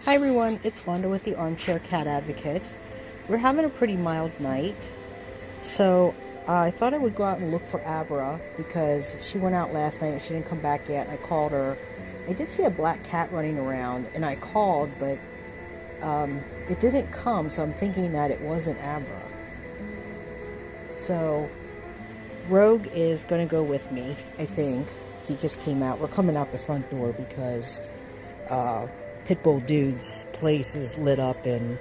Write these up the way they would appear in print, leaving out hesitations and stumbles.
Hi everyone, it's Wanda with the Armchair Cat Advocate. We're having a pretty mild night, so I thought I would go out and look for Abra because she went out last night and she didn't come back yet. I called her. I did see a black cat running around and I called, but it didn't come, so I'm thinking that it wasn't Abra. So Rogue is going to go with me, I think. He just came out. We're coming out the front door because Pitbull Dude's place is lit up and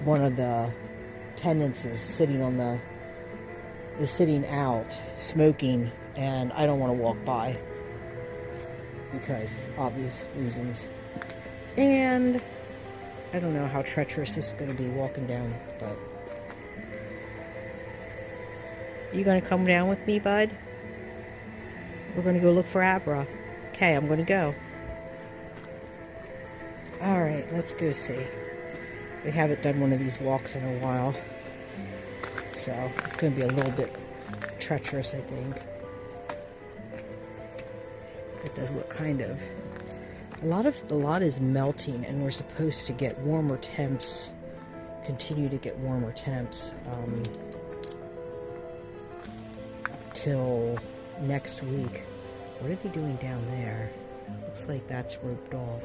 one of the tenants is sitting out smoking, and I don't want to walk by because obvious reasons. And I don't know how treacherous this is going to be walking down, but you going to come down with me, bud? We're going to go look for Abra. Okay, I'm going to go. Alright, let's go see. We haven't done one of these walks in a while, so it's going to be a little bit treacherous, I think. It does look kind of... A lot is melting, and we're supposed to get warmer temps, continue to get warmer temps, till next week. What are they doing down there? Looks like that's roped off.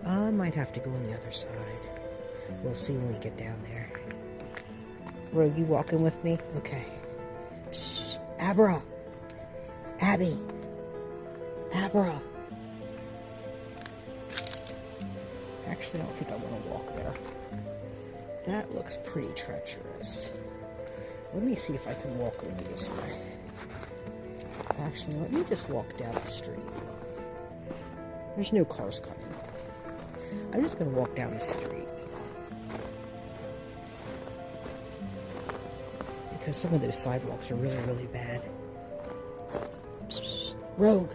I might have to go on the other side. We'll see when we get down there. Rogue, you walking with me? Okay. Shh. Abra! Abby! Abra! Actually, I don't think I want to walk there. That looks pretty treacherous. Let me see if I can walk over this way. Actually, let me just walk down the street. There's no cars coming. I'm just going to walk down the street. Because some of those sidewalks are really, really bad. Psst, Rogue!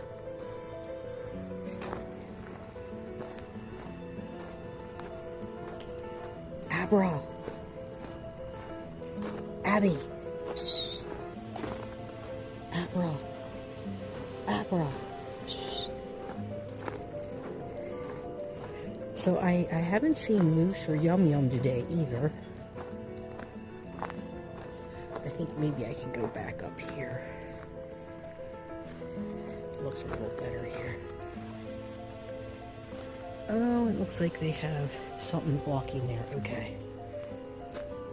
Abra! Abby! Psst. Abra! Abra! So I haven't seen Moosh or Yum Yum today either. I think maybe I can go back up here. Looks a little better here. Oh, it looks like they have something blocking there. Okay.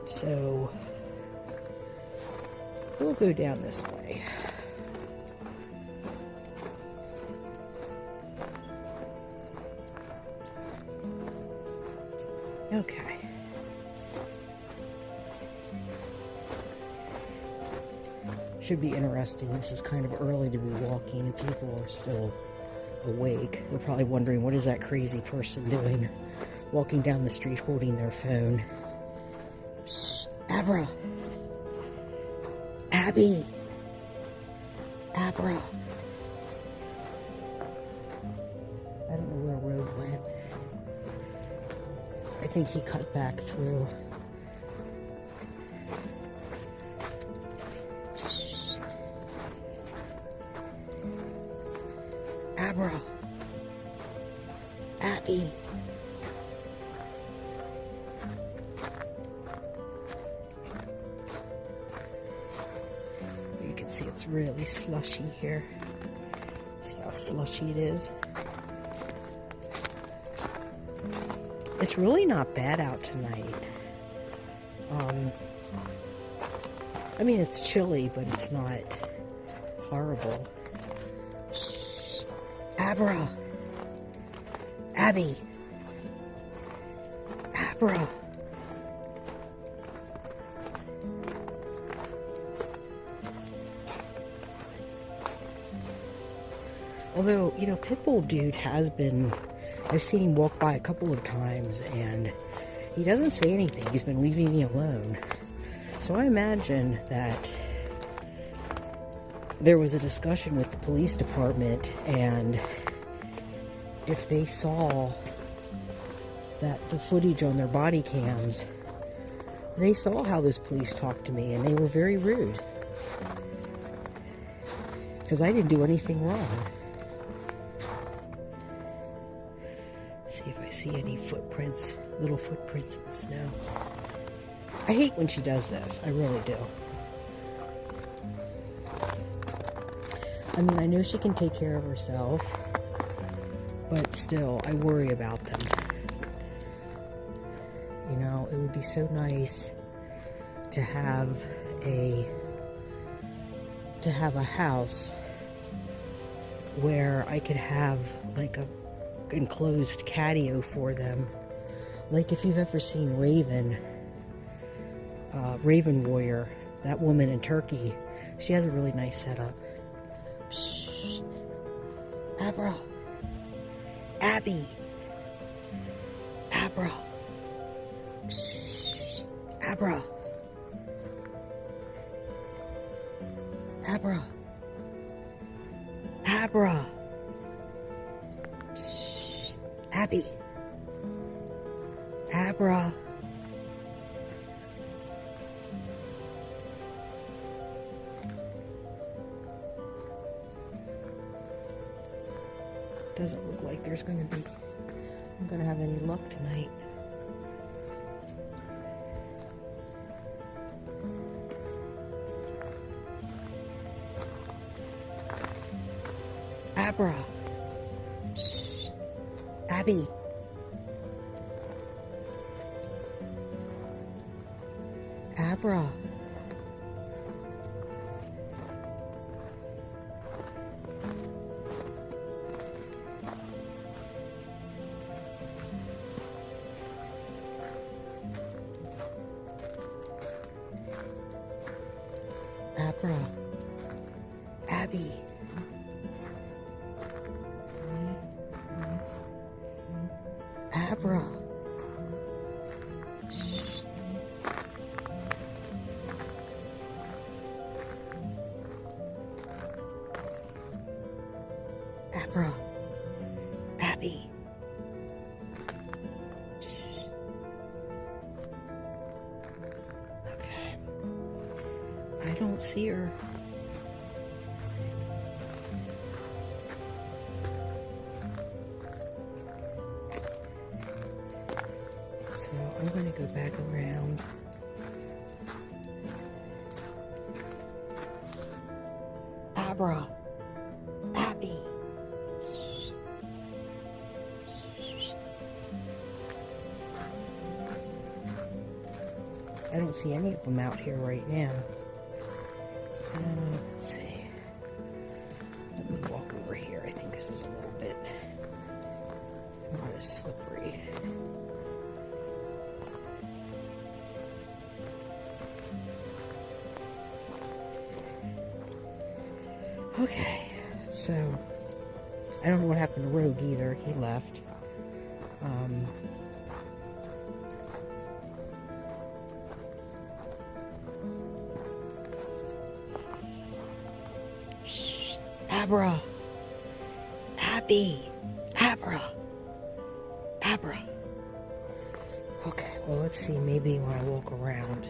So we'll go down this way. Okay. Should be interesting. This is kind of early to be walking. People are still awake. They're probably wondering, what is that crazy person doing? Walking down the street holding their phone. Shh. Abra! Abby! Abra! I don't know where Rogue went. I think he cut back through. Abra! Abby! You can see it's really slushy here. See how slushy it is? It's really not bad out tonight. I mean, it's chilly, but it's not horrible. Shh. Abra! Abby! Abra! Although, you know, Pitbull Dude has been... I've seen him walk by a couple of times, and he doesn't say anything. He's been leaving me alone. So I imagine that there was a discussion with the police department, and if they saw that the footage on their body cams, they saw how those police talked to me, and they were very rude. Because I didn't do anything wrong. See if I see any footprints, little footprints in the snow. I hate when she does this. I really do. I mean, I know she can take care of herself, but still, I worry about them. You know, it would be so nice to have a house where I could have like a enclosed catio for them. Like if you've ever seen Raven Warrior, that woman in Turkey, she has a really nice setup. Shh. Abra. Abby. Abra. Shh. Abra. Abra. Abra. Shh. Abby. Abra. Doesn't look like I'm gonna have any luck tonight. Abra. Shh. Abby. Abra. Abra. Abby. Abra. Shh. Abra. Abby. Shh. Okay. I don't see her. So I'm going to go back around. Abra. Abby. Shh. Shh. I don't see any of them out here right now. Let's see. Let me walk over here. I think this is a little bit not as slippery. Okay, so I don't know what happened to Rogue either. He left. Shh, Abra, Abby, Abra, Abra. Okay, well, let's see. Maybe when I walk around,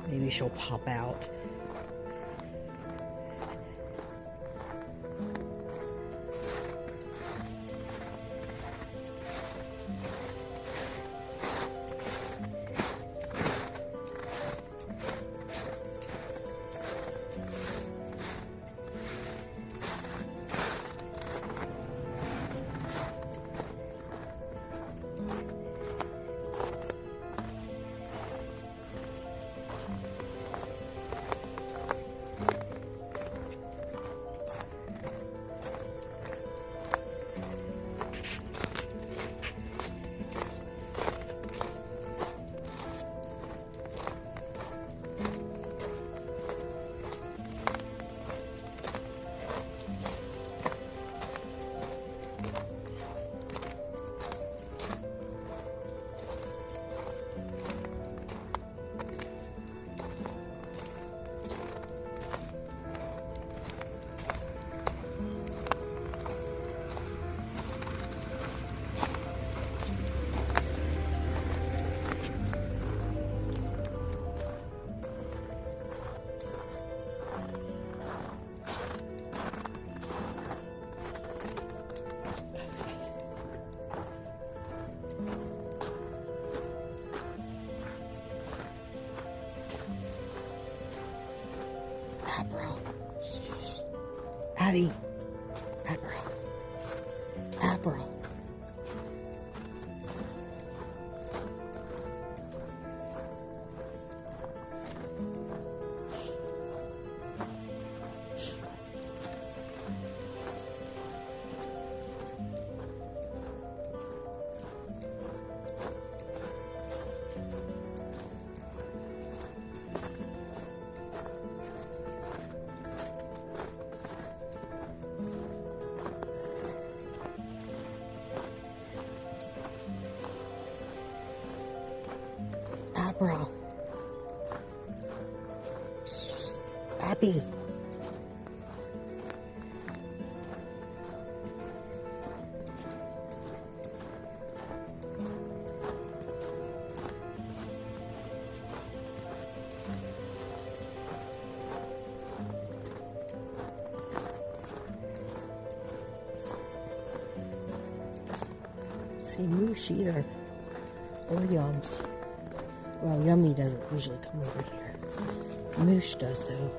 maybe she'll pop out. Daddy. Abra. Abra. Abra. Abby. See Moosh either. Or Yums. Well, Yummy doesn't usually come over here. Moosh does, though.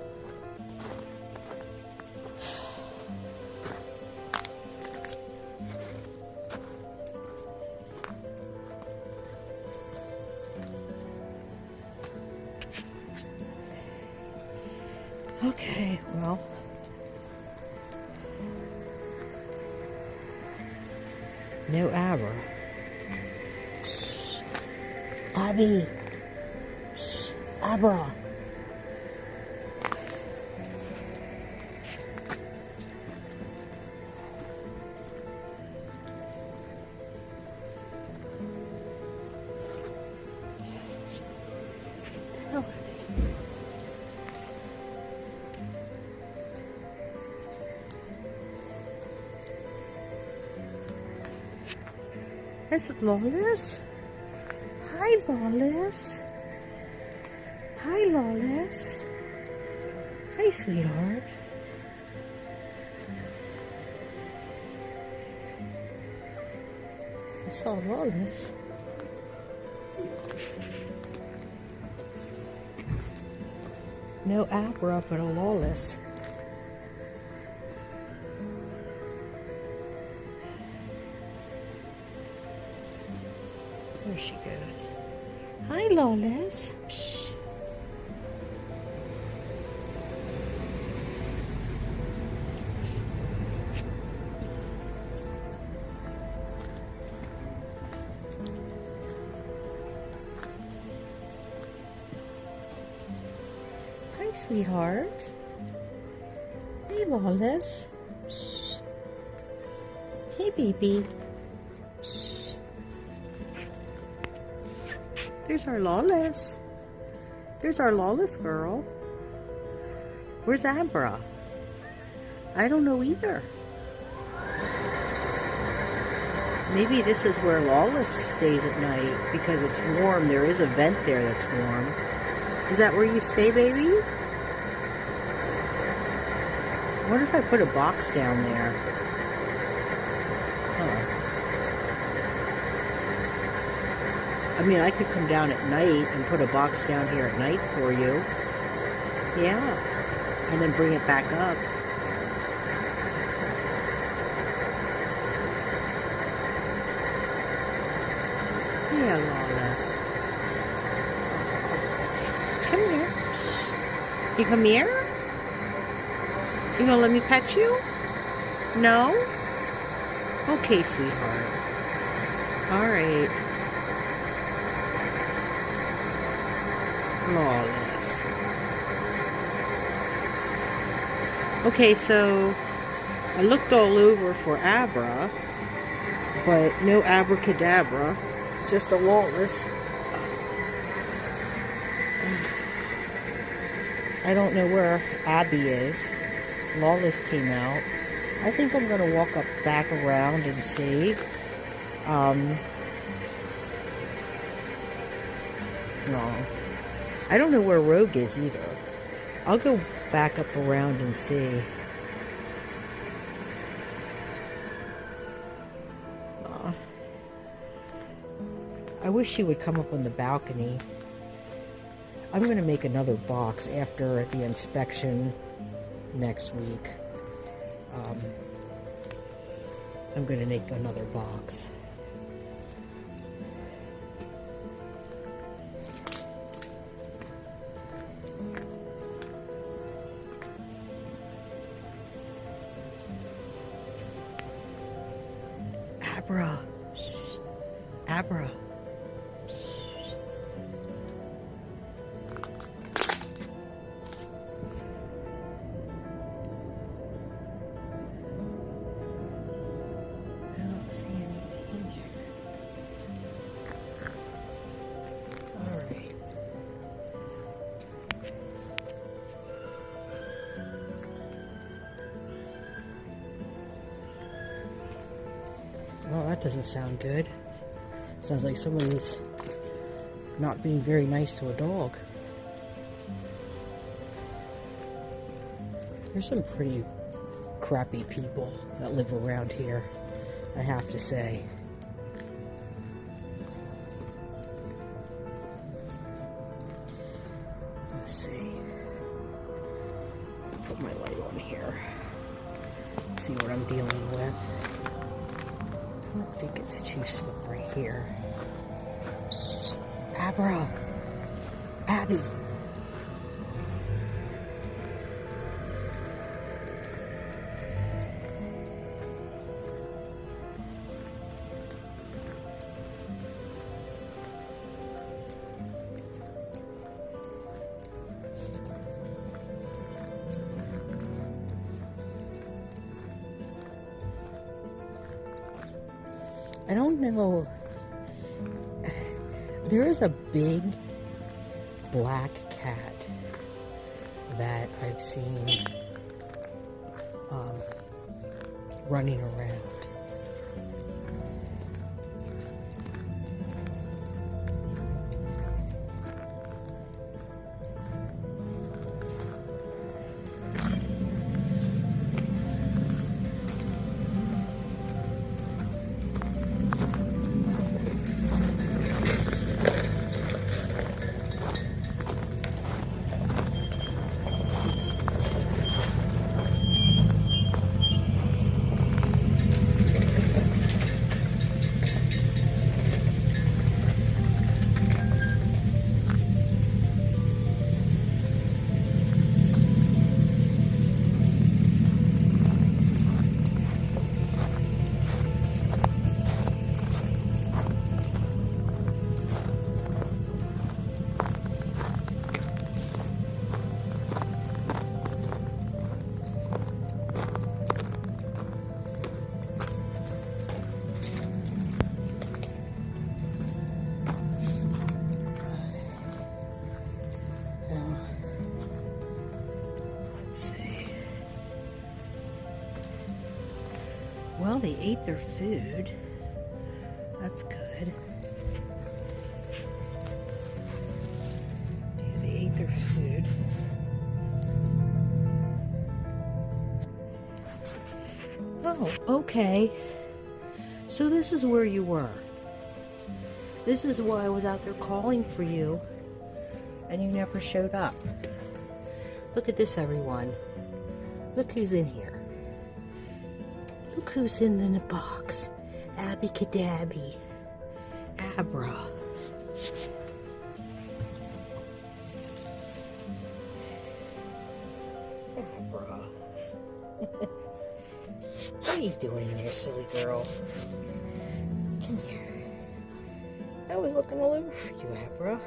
Okay, well. No Abra. Abby. Abra. How are they? Is it Lawless? Hi, Lawless. Hi, Lawless. Hi, sweetheart. I saw Lawless. No Abra, but a Lawless. There she goes. Hi, Lawless. Psst. Hi, sweetheart. Hey, Lawless. Psst. Hey, baby. Psst. There's our Lawless. There's our Lawless girl. Where's Abra? I don't know either. Maybe this is where Lawless stays at night because it's warm. There is a vent there that's warm. Is that where you stay, baby? I wonder if I put a box down there. Huh. I mean, I could come down at night and put a box down here at night for you. Yeah. And then bring it back up. Yeah, Lawless. Come here. You come here? You gonna let me pet you? No? Okay, sweetheart. Alright. Lawless. Okay, so I looked all over for Abra, but no Abracadabra, just a Lawless. I don't know where Abby is. Lawless came out. I think I'm gonna walk up back around and see. No. I don't know where Rogue is either. I'll go back up around and see. I wish she would come up on the balcony. I'm going to make another box after the inspection next week. I'm gonna make another box. Abra. Abra. I don't see anything in here. All right. Well, that doesn't sound good. Sounds like someone's not being very nice to a dog. There's some pretty crappy people that live around here, I have to say. Let's see. Put my light on here. See what I'm dealing with. I don't think it's too slippery here. Abra! Abby! I don't know. There is a big black cat that I've seen running around. Well, they ate their food. That's good. Yeah, they ate their food. Oh, okay. So this is where you were. This is why I was out there calling for you, and you never showed up. Look at this, everyone. Look who's in here. Look who's in the box. Abracadabra. Abra. Abra. What are you doing there, silly girl? Come here. I was looking all over for you, Abra.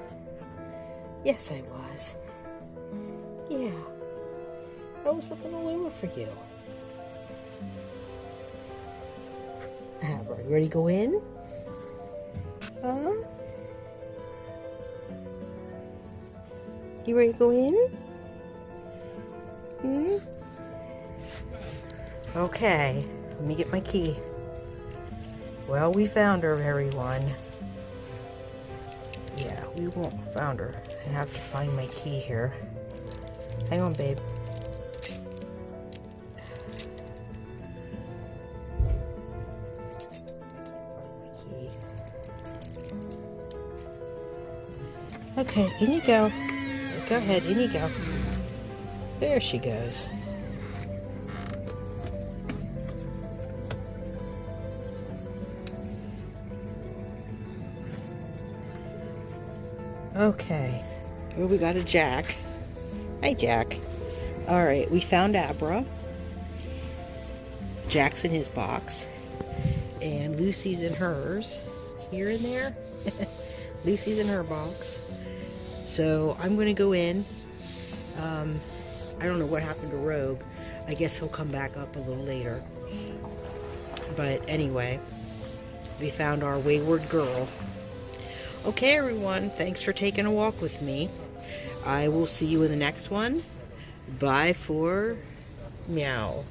Yes, I was. Yeah. I was looking all over for you. Abra, you ready to go in? Huh? You ready to go in? Hmm? Okay, let me get my key. Well, we found her, everyone. Yeah, we won't found her. I have to find my key here. Hang on, babe. Okay, in you go. Go ahead, in you go. There she goes. Okay. Well, we got a Jack. Hi, Jack. All right, we found Abra. Jack's in his box. And Lucy's in hers. Here and there. Lucy's in her box. So I'm going to go in. I don't know what happened to Rogue. I guess he'll come back up a little later. But anyway, we found our wayward girl. Okay, everyone. Thanks for taking a walk with me. I will see you in the next one. Bye for meow.